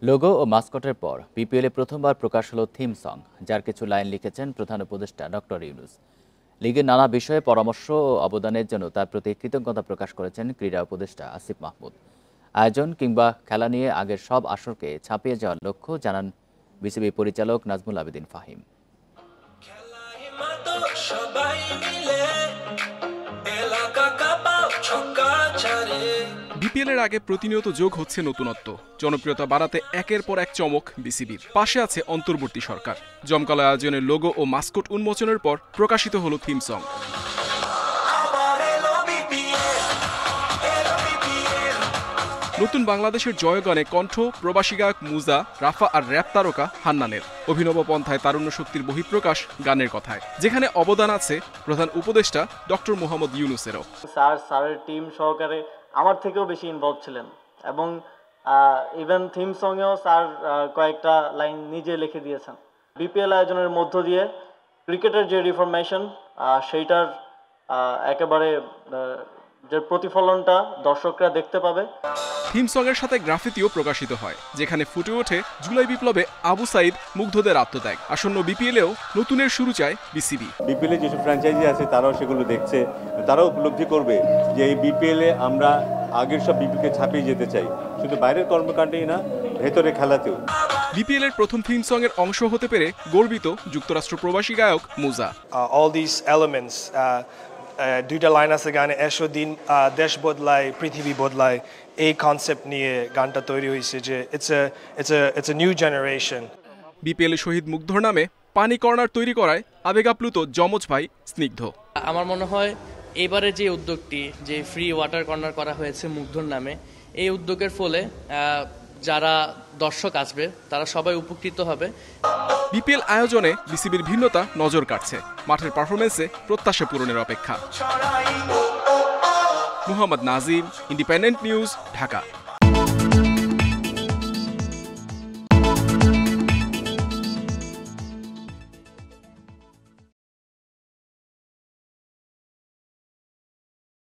Logo ও মাস্কটের পর বিপিএলে প্রথমবার প্রকাশ হলো থিম সং, যার কিছু লাইন লিখেছেন প্রধান উপদেষ্টা ডক্টর ইউনূস। লিগের নানা বিষয়ে পরামর্শ ও অবদানের জন্য তার প্রতি কৃতজ্ঞতা প্রকাশ করেছেন ক্রীড়া উপদেষ্টা আসিফ মাহমুদ। আয়োজন কিংবা খেলা নিয়ে আগের সব আসরকে ছাপিয়ে যাওয়ার লক্ষ্য জানান বিসিবি পরিচালক নাজমুল আবেদিন ফাহিম। বিপিএলের আগে প্রতিনিয়ত যোগ হচ্ছে নতুনত্ব। জনপ্রিয়তা বাড়াতে একের পর এক চমক বিসিবির। পাশে আছে অন্তর্বর্তী সরকার। জমকালো আয়োজনের লোগো ও মাস্কট উন্মোচনের পর প্রকাশিত হলো থিম সং। নতুন বাংলাদেশের জয়গানে কণ্ঠ প্রবাসী গায়ক মুজা, রাফা আর র‍্যাপ তারকা হান্নানের। অভিনব পন্থায় তারুণ্য শক্তির বহিঃপ্রকাশ গানের কথায়, যেখানে অবদান আছে প্রধান উপদেষ্টা ডক্টর মোহাম্মদ ইউনূসেরও। স্যারের টিম সহকারে আমার থেকেও বেশি ইনভলভ ছিলেন এবং ইভেন থিম সংয়েও স্যার কয়েকটা লাইন নিজে লিখে দিয়েছেন। বিপিএল আয়োজনের মধ্য দিয়ে ক্রিকেটের যে রিফরমেশন সেইটার একেবারে যে প্রতিফলনটা দর্শকরা দেখতে পাবে। থিম সঙের সাথে গ্রাফিতিও প্রকাশিত হয়, যেখানে ফুটে ওঠে জুলাই বিপ্লবে আবু সাইদ মুগ্ধদের আত্মত্যাগ। আসন্ন বিপিএলেও নতুনের শুরু চায় বিসিবি। বিপিএলে যেসব ফ্র্যাঞ্চাইজি আছে তারাও সেগুলো দেখছে, তারাও উপলব্ধি করবে যে এই বিপিএলে আমরা আগের সব বিপিএলকে ছাপিয়ে যেতে চাই, শুধু বাইরের কর্মকাণ্ডেই না, ভেতরে খেলাতেও। বিপিএলের প্রথম থিম সং এর অংশ হতে পেরে গর্বিত যুক্তরাষ্ট্র প্রবাসী গায়ক মুজা। All these elements, দুইটা লাইন আছে গানে, এসো দিন দেশ বদলায় পৃথিবী বদলায়, এই কনসেপ্ট নিয়ে গানটা তৈরি হয়েছে যে it's a new generation। BPL শহীদ মুগ্ধর নামে পানি কর্নার তৈরি করায় আবেগ আপ্লুত যমজ ভাই স্নিগ্ধ। আমার মনে হয় এবারে যে উদ্যোগটি, যে ফ্রি ওয়াটার কর্নার করা হয়েছে মুগ্ধর নামে, এই উদ্যোগের ফলে যারা দর্শক আসবে তারা সবাই উপকৃত হবে। বিপিএল আয়োজনে বিসিবির ভিন্নতা নজর কাটছে, মাঠের পারফরমেন্সে প্রত্যাশা পূরণের অপেক্ষা। Muhammad Nazim, independent news, Dhaka.